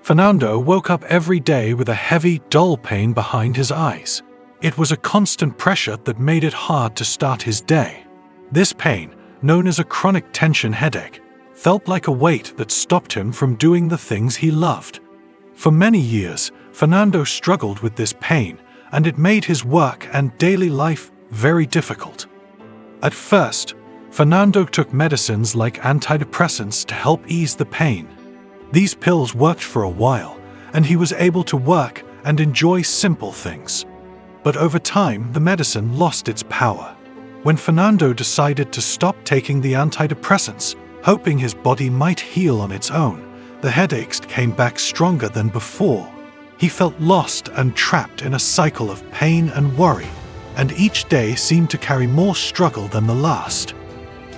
Fernando woke up every day with a heavy, dull pain behind his eyes. It was a constant pressure that made it hard to start his day. This pain, known as a chronic tension headache, felt like a weight that stopped him from doing the things he loved. For many years, Fernando struggled with this pain, and it made his work and daily life very difficult. At first, Fernando took medicines like antidepressants to help ease the pain. These pills worked for a while, and he was able to work and enjoy simple things. But over time, the medicine lost its power. When Fernando decided to stop taking the antidepressants, hoping his body might heal on its own, the headaches came back stronger than before. He felt lost and trapped in a cycle of pain and worry, and each day seemed to carry more struggle than the last.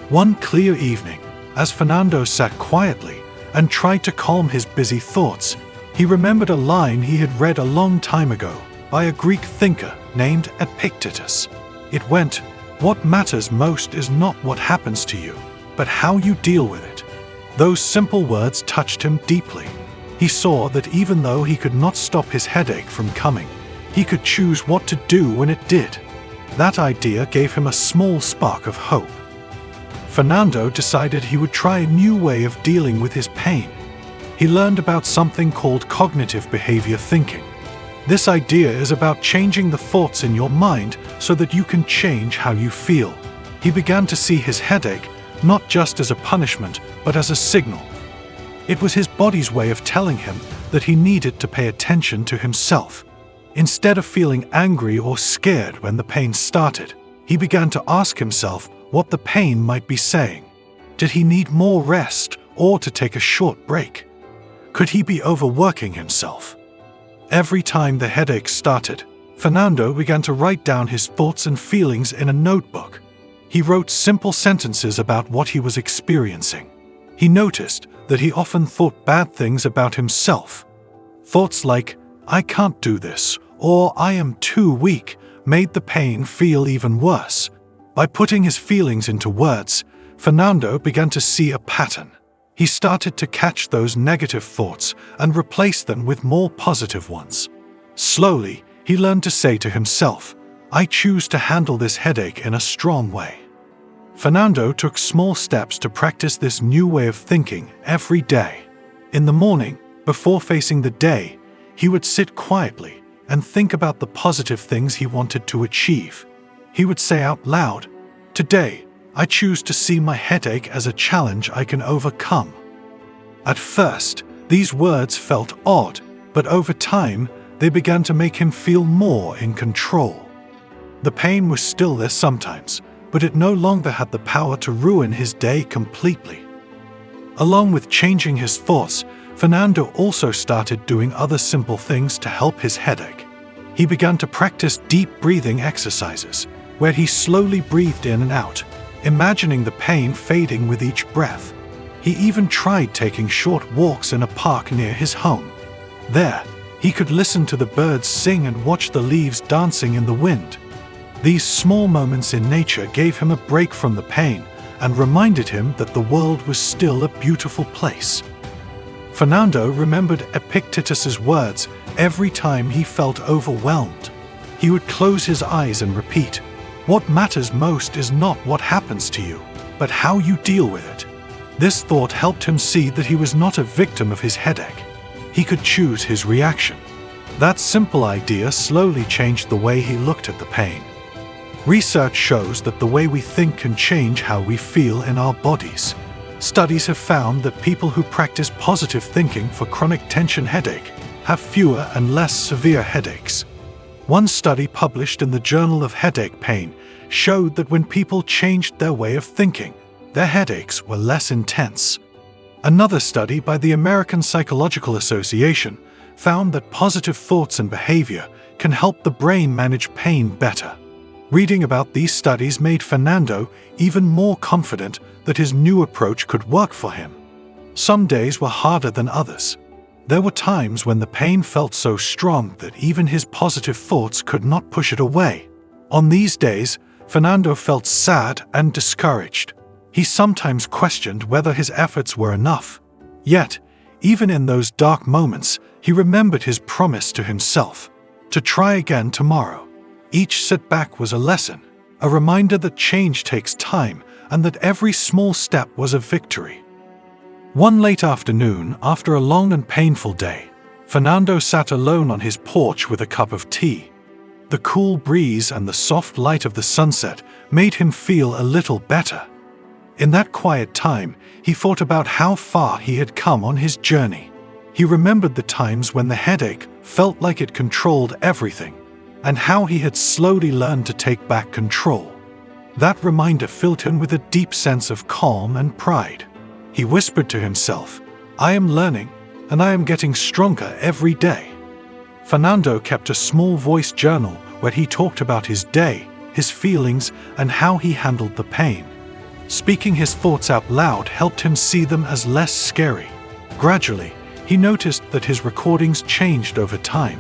One clear evening, as Fernando sat quietly and tried to calm his busy thoughts, he remembered a line he had read a long time ago by a Greek thinker named Epictetus. It went, "What matters most is not what happens to you, but how you deal with it." Those simple words touched him deeply. He saw that even though he could not stop his headache from coming, he could choose what to do when it did. That idea gave him a small spark of hope. Fernando decided he would try a new way of dealing with his pain. He learned about something called cognitive behavior thinking. This idea is about changing the thoughts in your mind so that you can change how you feel. He began to see his headache not just as a punishment, but as a signal. It was his body's way of telling him that he needed to pay attention to himself. Instead of feeling angry or scared when the pain started, he began to ask himself what the pain might be saying. Did he need more rest or to take a short break? Could he be overworking himself? Every time the headache started, Fernando began to write down his thoughts and feelings in a notebook. He wrote simple sentences about what he was experiencing. He noticed that he often thought bad things about himself. Thoughts like, "I can't do this," or "I am too weak," made the pain feel even worse. By putting his feelings into words, Fernando began to see a pattern. He started to catch those negative thoughts and replace them with more positive ones. Slowly, he learned to say to himself, "I choose to handle this headache in a strong way." Fernando took small steps to practice this new way of thinking every day. In the morning, before facing the day, he would sit quietly and think about the positive things he wanted to achieve. He would say out loud, "Today, I choose to see my headache as a challenge I can overcome." At first, these words felt odd, but over time, they began to make him feel more in control. The pain was still there sometimes, but it no longer had the power to ruin his day completely. Along with changing his thoughts, Fernando also started doing other simple things to help his headache. He began to practice deep breathing exercises, where he slowly breathed in and out, imagining the pain fading with each breath. He even tried taking short walks in a park near his home. There, he could listen to the birds sing and watch the leaves dancing in the wind. These small moments in nature gave him a break from the pain and reminded him that the world was still a beautiful place. Fernando remembered Epictetus's words every time he felt overwhelmed. He would close his eyes and repeat, "What matters most is not what happens to you, but how you deal with it." This thought helped him see that he was not a victim of his headache. He could choose his reaction. That simple idea slowly changed the way he looked at the pain. Research shows that the way we think can change how we feel in our bodies. Studies have found that people who practice positive thinking for chronic tension headache have fewer and less severe headaches. One study published in the Journal of Headache Pain showed that when people changed their way of thinking, their headaches were less intense. Another study by the American Psychological Association found that positive thoughts and behavior can help the brain manage pain better. Reading about these studies made Fernando even more confident that his new approach could work for him. Some days were harder than others. There were times when the pain felt so strong that even his positive thoughts could not push it away. On these days, Fernando felt sad and discouraged. He sometimes questioned whether his efforts were enough. Yet, Even in those dark moments, he remembered his promise to himself to try again tomorrow. Each setback was a lesson, a reminder that change takes time and that every small step was a victory. One late afternoon, after a long and painful day, Fernando sat alone on his porch with a cup of tea. The cool breeze and the soft light of the sunset made him feel a little better. In that quiet time, he thought about how far he had come on his journey. He remembered the times when the headache felt like it controlled everything, and how he had slowly learned to take back control. That reminder filled him with a deep sense of calm and pride. He whispered to himself, "I am learning, and I am getting stronger every day." Fernando kept a small voice journal where he talked about his day, his feelings, and how he handled the pain. Speaking his thoughts out loud helped him see them as less scary. Gradually, he noticed that his recordings changed over time.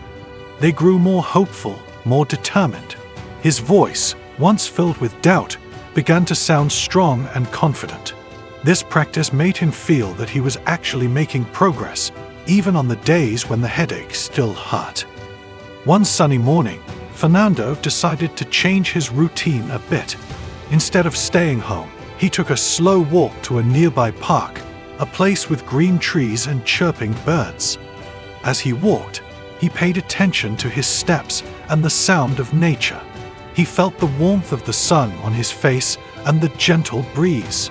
They grew more hopeful, more determined. His voice, once filled with doubt, began to sound strong and confident. This practice made him feel that he was actually making progress, even on the days when the headache still hurt. One sunny morning, Fernando decided to change his routine a bit. Instead of staying home, he took a slow walk to a nearby park, a place with green trees and chirping birds. As he walked, he paid attention to his steps and the sound of nature. He felt the warmth of the sun on his face and the gentle breeze.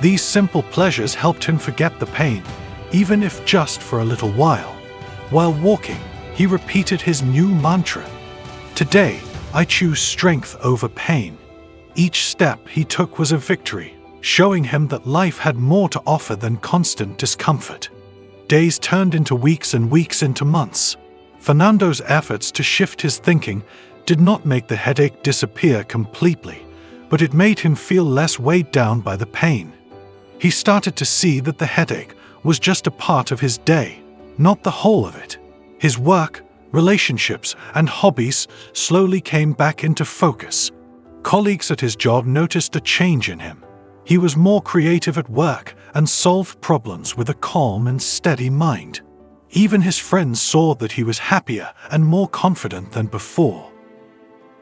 These simple pleasures helped him forget the pain, even if just for a little while. While walking, he repeated his new mantra, "Today, I choose strength over pain." Each step he took was a victory, showing him that life had more to offer than constant discomfort. Days turned into weeks and weeks into months. Fernando's efforts to shift his thinking did not make the headache disappear completely, but it made him feel less weighed down by the pain. He started to see that the headache was just a part of his day, not the whole of it. His work, relationships, and hobbies slowly came back into focus. Colleagues at his job noticed a change in him. He was more creative at work and solved problems with a calm and steady mind. Even his friends saw that he was happier and more confident than before.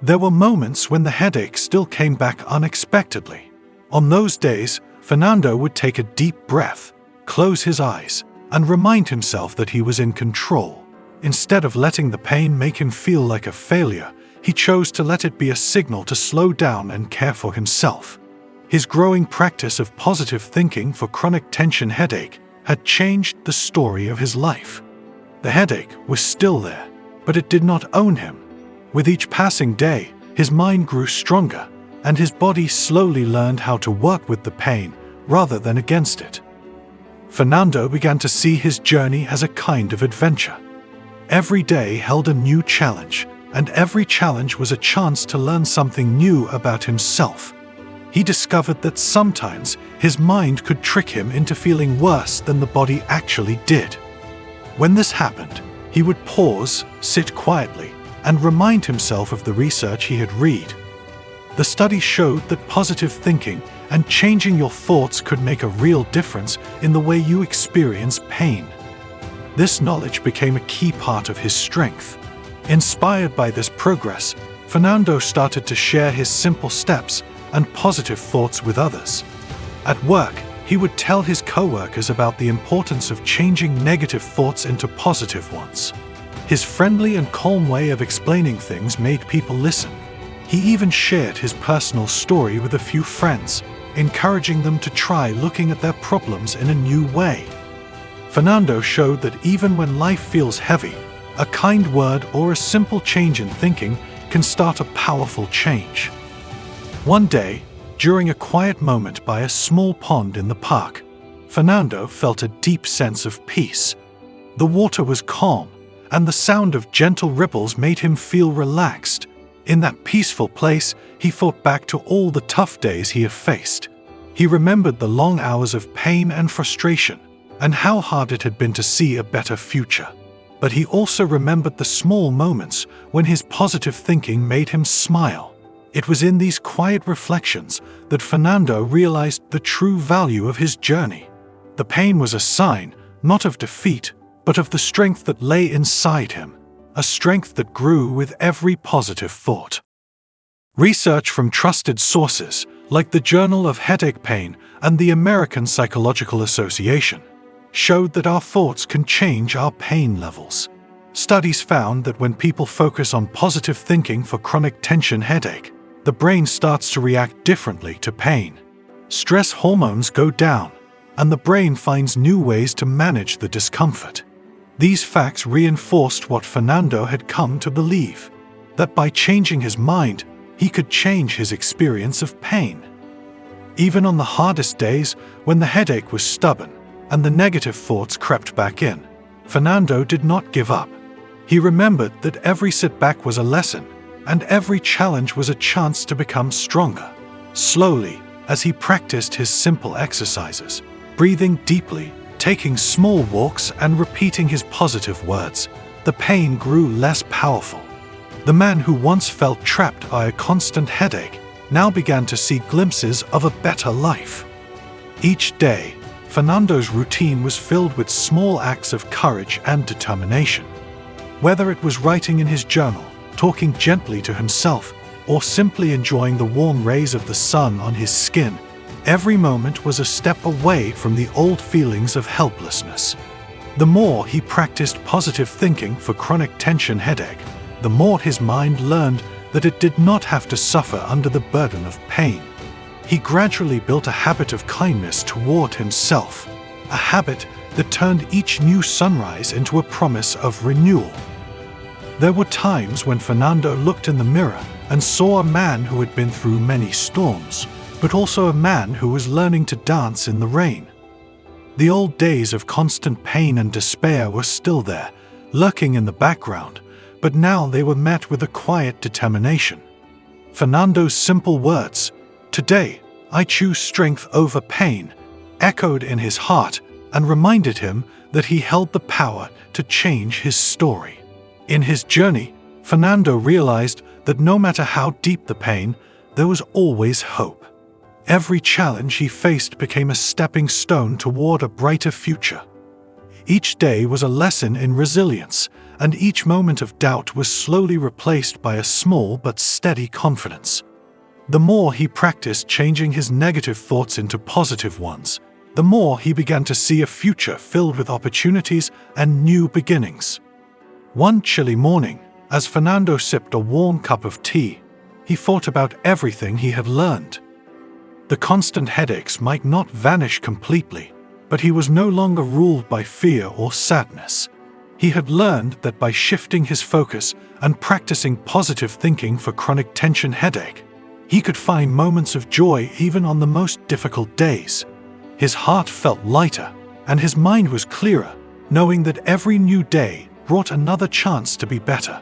There were moments when the headache still came back unexpectedly. On those days, Fernando would take a deep breath, close his eyes, and remind himself that he was in control. Instead of letting the pain make him feel like a failure, he chose to let it be a signal to slow down and care for himself. His growing practice of positive thinking for chronic tension headache had changed the story of his life. The headache was still there, but it did not own him. With each passing day, his mind grew stronger, and his body slowly learned how to work with the pain rather than against it. Fernando began to see his journey as a kind of adventure. Every day held a new challenge, and every challenge was a chance to learn something new about himself. He discovered that sometimes his mind could trick him into feeling worse than the body actually did. When this happened, he would pause, sit quietly, and remind himself of the research he had read. The study showed that positive thinking and changing your thoughts could make a real difference in the way you experience pain. This knowledge became a key part of his strength. Inspired by this progress, Fernando started to share his simple steps and positive thoughts with others. At work, he would tell his co-workers about the importance of changing negative thoughts into positive ones. His friendly and calm way of explaining things made people listen. He even shared his personal story with a few friends, encouraging them to try looking at their problems in a new way. Fernando showed that even when life feels heavy, a kind word or a simple change in thinking can start a powerful change. One day, during a quiet moment by a small pond in the park, Fernando felt a deep sense of peace. The water was calm, and the sound of gentle ripples made him feel relaxed. In that peaceful place, he thought back to all the tough days he had faced. He remembered the long hours of pain and frustration, and how hard it had been to see a better future. But he also remembered the small moments when his positive thinking made him smile. It was in these quiet reflections that Fernando realized the true value of his journey. The pain was a sign, not of defeat, but of the strength that lay inside him, a strength that grew with every positive thought. Research from trusted sources, like the Journal of Headache Pain and the American Psychological Association, showed that our thoughts can change our pain levels. Studies found that when people focus on positive thinking for chronic tension headache, the brain starts to react differently to pain. Stress hormones go down, and the brain finds new ways to manage the discomfort. These facts reinforced what Fernando had come to believe, that by changing his mind, he could change his experience of pain. Even on the hardest days, when the headache was stubborn and the negative thoughts crept back in, Fernando did not give up. He remembered that every setback was a lesson, and every challenge was a chance to become stronger. Slowly, as he practiced his simple exercises, breathing deeply, taking small walks, and repeating his positive words, the pain grew less powerful. The man who once felt trapped by a constant headache now began to see glimpses of a better life. Each day, Fernando's routine was filled with small acts of courage and determination. Whether it was writing in his journal, talking gently to himself, or simply enjoying the warm rays of the sun on his skin, every moment was a step away from the old feelings of helplessness. The more he practiced positive thinking for chronic tension headache, the more his mind learned that it did not have to suffer under the burden of pain. He gradually built a habit of kindness toward himself, a habit that turned each new sunrise into a promise of renewal. There were times when Fernando looked in the mirror and saw a man who had been through many storms, but also a man who was learning to dance in the rain. The old days of constant pain and despair were still there, lurking in the background, but now they were met with a quiet determination. Fernando's simple words, "Today, I choose strength over pain," echoed in his heart and reminded him that he held the power to change his story. In his journey, Fernando realized that no matter how deep the pain, there was always hope. Every challenge he faced became a stepping stone toward a brighter future. Each day was a lesson in resilience, and each moment of doubt was slowly replaced by a small but steady confidence. The more he practiced changing his negative thoughts into positive ones, the more he began to see a future filled with opportunities and new beginnings. One chilly morning, as Fernando sipped a warm cup of tea, he thought about everything he had learned. The constant headaches might not vanish completely, but he was no longer ruled by fear or sadness. He had learned that by shifting his focus and practicing positive thinking for chronic tension headache, he could find moments of joy even on the most difficult days. His heart felt lighter, and his mind was clearer, knowing that every new day brought another chance to be better.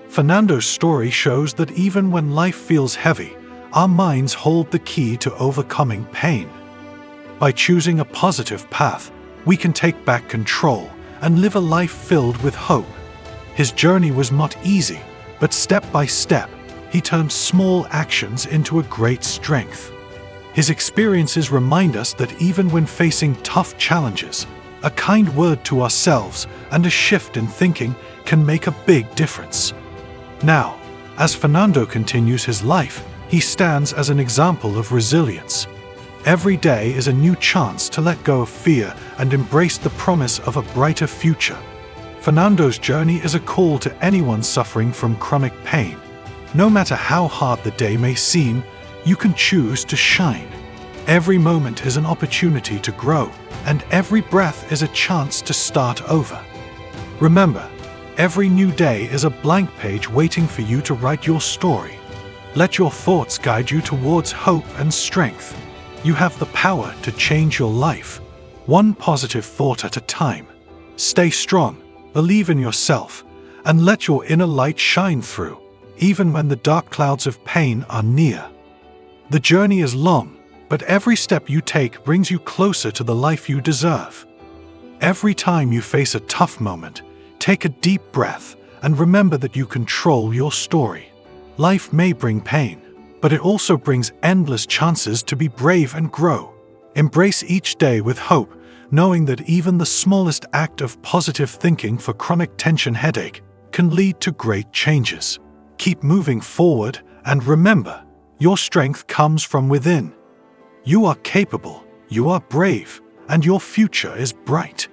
Fernando's story shows that even when life feels heavy, our minds hold the key to overcoming pain. By choosing a positive path, we can take back control and live a life filled with hope. His journey was not easy, but step by step, he turned small actions into a great strength. His experiences remind us that even when facing tough challenges, a kind word to ourselves and a shift in thinking can make a big difference. Now, as Fernando continues his life, he stands as an example of resilience. Every day is a new chance to let go of fear and embrace the promise of a brighter future. Fernando's journey is a call to anyone suffering from chronic pain. No matter how hard the day may seem, you can choose to shine. Every moment is an opportunity to grow, and every breath is a chance to start over. Remember, every new day is a blank page waiting for you to write your story. Let your thoughts guide you towards hope and strength. You have the power to change your life, one positive thought at a time. Stay strong, believe in yourself, and let your inner light shine through, even when the dark clouds of pain are near. The journey is long, but every step you take brings you closer to the life you deserve. Every time you face a tough moment, take a deep breath and remember that you control your story. Life may bring pain, but it also brings endless chances to be brave and grow. Embrace each day with hope, knowing that even the smallest act of positive thinking for chronic tension headache can lead to great changes. Keep moving forward and remember, your strength comes from within. You are capable, you are brave, and your future is bright.